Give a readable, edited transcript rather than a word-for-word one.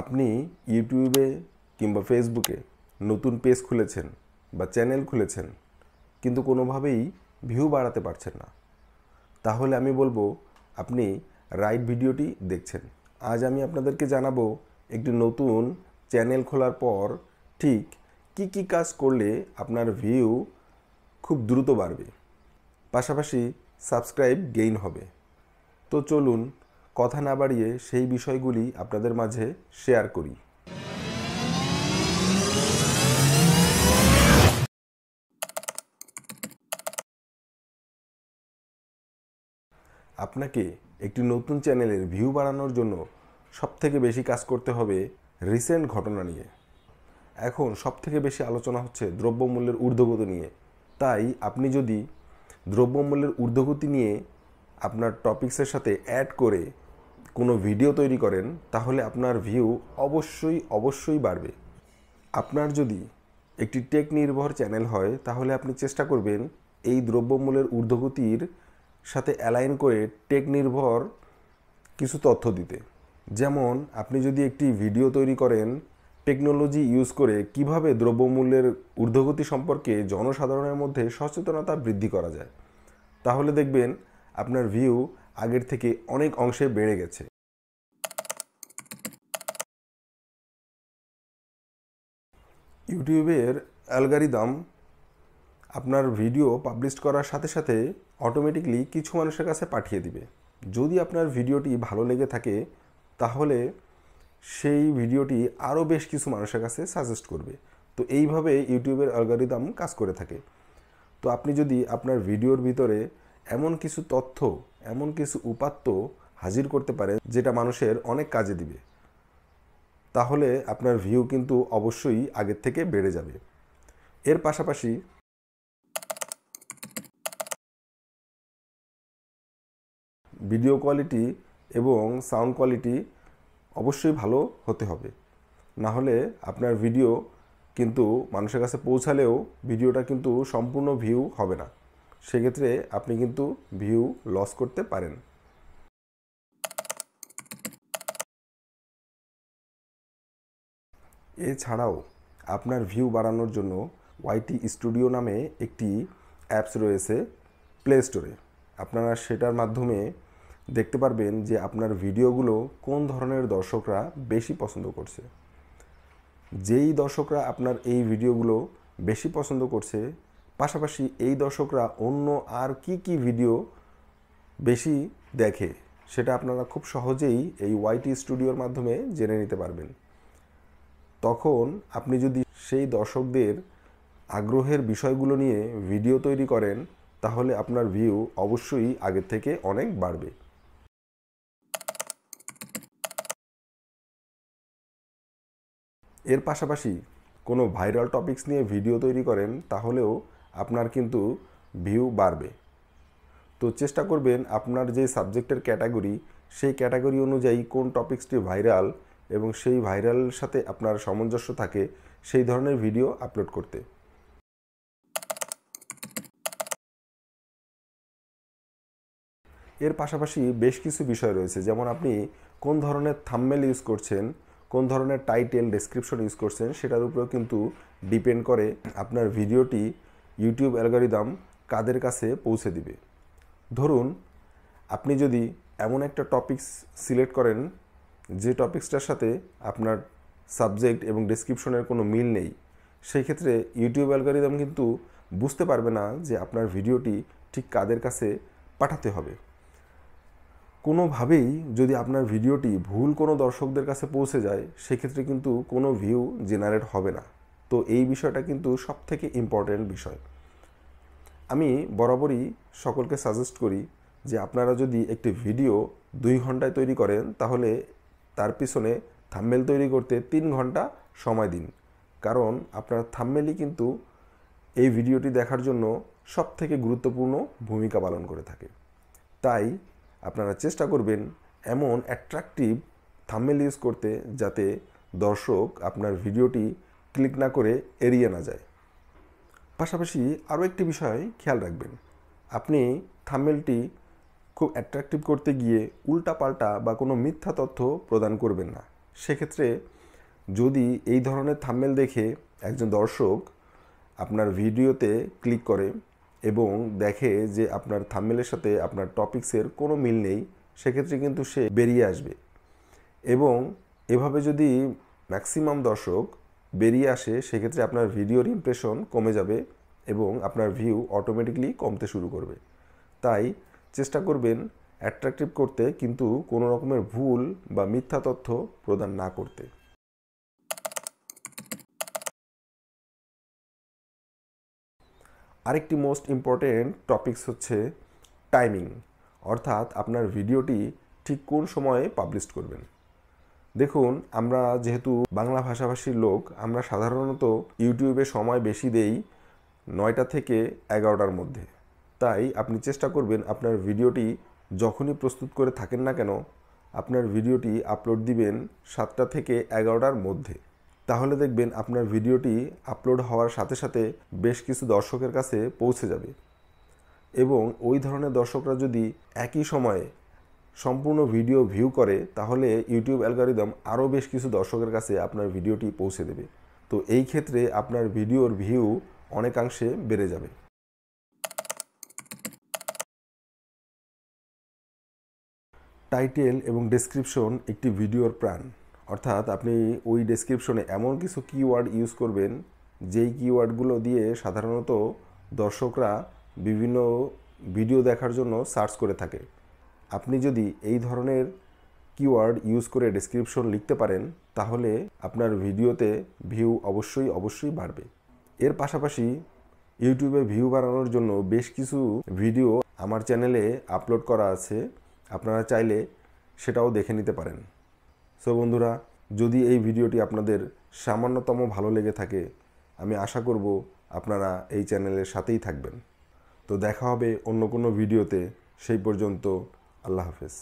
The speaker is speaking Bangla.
আপনি ইউটিউবে কিংবা ফেসবুকে নতুন পেজ খুলেছেন বা চ্যানেল খুলেছেন, কিন্তু কোনোভাবেই ভিউ বাড়াতে পারছেন না, তাহলে আমি বলবো আপনি রাইট ভিডিওটি দেখছেন। আজ আমি আপনাদেরকে জানাবো একটি নতুন চ্যানেল খোলার পর ঠিক কি কি কাজ করলে আপনার ভিউ খুব দ্রুত বাড়বে, পাশাপাশি সাবস্ক্রাইব গেইন হবে। তো চলুন কথা না বাড়িয়ে সেই বিষয়গুলি আপনাদের মাঝে শেয়ার করি। আপনাকে একটি নতুন চ্যানেলের ভিউ বাড়ানোর জন্য সবথেকে বেশি কাজ করতে হবে রিসেন্ট ঘটনা নিয়ে। এখন সবথেকে বেশি আলোচনা হচ্ছে দ্রব্যমূল্যের ঊর্ধ্বগতি নিয়ে। তাই আপনি যদি দ্রব্যমূল্যের ঊর্ধ্বগতি নিয়ে আপনার টপিকসের সাথে অ্যাড করে কোনো ভিডিও তৈরি করেন, তাহলে আপনার ভিউ অবশ্যই বাড়বে। আপনার যদি একটি টেক নির্ভর চ্যানেল হয়, তাহলে আপনি চেষ্টা করবেন এই দ্রব্যমূল্যের ঊর্ধ্বগতির সাথে অ্যালাইন করে টেক নির্ভর কিছু তথ্য দিতে। যেমন আপনি যদি একটি ভিডিও তৈরি করেন টেকনোলজি ইউজ করে কিভাবে দ্রব্যমূল্যের ঊর্ধ্বগতি সম্পর্কে জনসাধারণের মধ্যে সচেতনতা বৃদ্ধি করা যায়, তাহলে দেখবেন আপনার ভিউ আগের থেকে অনেক অংশে বেড়ে গেছে। ইউটিউবের অ্যালগরিদম আপনার ভিডিও পাবলিশ করার সাথে সাথে অটোমেটিকলি কিছু মানুষের কাছে পাঠিয়ে দিবে। যদি আপনার ভিডিওটি ভালো লেগে থাকে, তাহলে সেই ভিডিওটি আরও বেশ কিছু মানুষের কাছে সাজেস্ট করবে। তো এইভাবে ইউটিউবের অ্যালগরিদম কাজ করে থাকে। তো আপনি যদি আপনার ভিডিওর ভিতরে এমন কিছু তথ্য, এমন কিছু উপাত্ত হাজির করতে পারেন যেটা মানুষের অনেক কাজে দিবে, তাহলে আপনার ভিউ কিন্তু অবশ্যই আগের থেকে বেড়ে যাবে। এর পাশাপাশি ভিডিও কোয়ালিটি এবং সাউন্ড কোয়ালিটি অবশ্যই ভালো হতে হবে, না হলে আপনার ভিডিও কিন্তু মানুষের কাছে পৌঁছালেও ভিডিওটা কিন্তু সম্পূর্ণ ভিউ হবে না। সেক্ষেত্রে আপনি কিন্তু ভিউ লস করতে পারেন। এছাড়াও আপনার ভিউ বাড়ানোর জন্য ওয়াইটি স্টুডিও নামে একটি অ্যাপস রয়েছে প্লে স্টোরে। আপনারা সেটার মাধ্যমে দেখতে পারবেন যে আপনার ভিডিওগুলো কোন ধরনের দর্শকরা বেশি পছন্দ করছে। যেই দর্শকরা আপনার এই ভিডিওগুলো বেশি পছন্দ করছে, পাশাপাশি এই দর্শকরা অন্য আর কি ভিডিও বেশি দেখে, সেটা আপনারা খুব সহজেই এই ওয়াইটি স্টুডিওর মাধ্যমে জেনে নিতে পারবেন। তখন আপনি যদি সেই দর্শকদের আগ্রহের বিষয়গুলো নিয়ে ভিডিও তৈরি করেন, তাহলে আপনার ভিউ অবশ্যই আগের থেকে অনেক বাড়বে। এর পাশাপাশি কোনো ভাইরাল টপিকস নিয়ে ভিডিও তৈরি করেন, তাহলেও আপনার কিন্তু ভিউ বাড়বে। তো চেষ্টা করবেন আপনার যে সাবজেক্টের ক্যাটাগরি, সেই ক্যাটাগরি অনুযায়ী কোন টপিকসটি ভাইরাল এবং সেই ভাইরালের সাথে আপনার সামঞ্জস্য থাকে সেই ধরনের ভিডিও আপলোড করতে। এর পাশাপাশি বেশ কিছু বিষয় রয়েছে, যেমন আপনি কোন ধরনের থাম্বনেল ইউজ করছেন, কোন ধরনের টাইটেল ডেসক্রিপশন ইউজ করছেন, সেটার উপরেও কিন্তু ডিপেন্ড করে আপনার ভিডিওটি ইউটিউব অ্যালগরিদম কাদের কাছে পৌঁছে দিবে। ধরুন আপনি যদি এমন একটা টপিকস সিলেক্ট করেন যে টপিকসটার সাথে আপনার সাবজেক্ট এবং ডেসক্রিপশনের কোনো মিল নেই, সেই ক্ষেত্রে ইউটিউব অ্যালগরিদম কিন্তু বুঝতে পারবে না যে আপনার ভিডিওটি ঠিক কাদের কাছে পাঠাতে হবে। কোনোভাবেই যদি আপনার ভিডিওটি ভুল কোনো দর্শকদের কাছে পৌঁছে যায়, সেক্ষেত্রে কিন্তু কোনো ভিউ জেনারেট হবে না। তো এই বিষয়টা কিন্তু সবথেকে ইম্পর্ট্যান্ট বিষয়। আমি বরাবরই সকলকে সাজেস্ট করি যে আপনারা যদি একটি ভিডিও 2 ঘন্টায় তৈরি করেন, তাহলে তার পিছনে থাম্বনেল তৈরি করতে 3 ঘন্টা সময় দিন। কারণ আপনার থাম্বনেলই কিন্তু এই ভিডিওটি দেখার জন্য সবথেকে গুরুত্বপূর্ণ ভূমিকা পালন করে থাকে। তাই আপনারা চেষ্টা করবেন এমন অ্যাট্রাকটিভ থাম্বনেল ইউজ করতে, যাতে দর্শক আপনার ভিডিওটি ক্লিক না করে এড়িয়ে না যায়। পাশাপাশি আরও একটি বিষয় খেয়াল রাখবেন, আপনি থাম্বনেলটি খুব অ্যাট্রাকটিভ করতে গিয়ে উল্টাপাল্টা বা কোনো মিথ্যা তথ্য প্রদান করবেন না। সেক্ষেত্রে যদি এই ধরনের থাম্বনেল দেখে একজন দর্শক আপনার ভিডিওতে ক্লিক করে এবং দেখে যে আপনার থাম্বনেলের সাথে আপনার টপিকসের কোনো মিল নেই, সেক্ষেত্রে কিন্তু সে বেরিয়ে আসবে। এবং এভাবে যদি ম্যাক্সিমাম দর্শক বেরিয়ে আসে, সেক্ষেত্রে আপনার ভিডিওর ইমপ্রেশন কমে যাবে এবং আপনার ভিউ অটোমেটিকলি কমতে শুরু করবে। তাই চেষ্টা করবেন অ্যাট্রাকটিভ করতে, কিন্তু কোনো রকমের ভুল বা মিথ্যা তথ্য প্রদান না করতে। আরেকটি মোস্ট ইম্পর্টেন্ট টপিকস হচ্ছে টাইমিং, অর্থাৎ আপনার ভিডিওটি ঠিক কোন সময়ে পাবলিশ করবেন। দেখুন, আমরা যেহেতু বাংলা ভাষাভাষীর লোক, আমরা সাধারণত ইউটিউবে সময় বেশি দেই 9টা থেকে 11টার মধ্যে। তাই আপনি চেষ্টা করবেন আপনার ভিডিওটি যখনই প্রস্তুত করে থাকেন না কেন, আপনার ভিডিওটি আপলোড দিবেন 7টা থেকে 11টার মধ্যে। তাহলে দেখবেন আপনার ভিডিওটি আপলোড হওয়ার সাথে সাথে বেশ কিছু দর্শকের কাছে পৌঁছে যাবে। এবং ওই ধরনের দর্শকরা যদি একই সময়ে সম্পূর্ণ ভিডিও ভিউ করে, তাহলে ইউটিউব অ্যালগরিদম আরও বেশ কিছু দর্শকের কাছে আপনার ভিডিওটি পৌঁছে দেবে। তো এই ক্ষেত্রে আপনার ভিডিওর ভিউ অনেকাংশে বেড়ে যাবে। টাইটেল এবং ডেসক্রিপশন একটি ভিডিওর প্রাণ, অর্থাৎ আপনি ওই ডেসক্রিপশনে এমন কিছু কিওয়ার্ড ইউজ করবেন যেই কিওয়ার্ডগুলো দিয়ে সাধারণত দর্শকরা বিভিন্ন ভিডিও দেখার জন্য সার্চ করে থাকে। আপনি যদি এই ধরনের কিওয়ার্ড ইউজ করে ডেসক্রিপশন লিখতে পারেন, তাহলে আপনার ভিডিওতে ভিউ অবশ্যই বাড়বে। এর পাশাপাশি ইউটিউবে ভিউ বাড়ানোর জন্য বেশ কিছু ভিডিও আমার চ্যানেলে আপলোড করা আছে, আপনারা চাইলে সেটাও দেখে নিতে পারেন। সো বন্ধুরা, যদি এই ভিডিওটি আপনাদের সামান্যতম ভালো লেগে থাকে, আমি আশা করব আপনারা এই চ্যানেলের সাথেই থাকবেন। তো দেখা হবে অন্য কোনো ভিডিওতে। সেই পর্যন্ত আল্লাহ হাফেজ।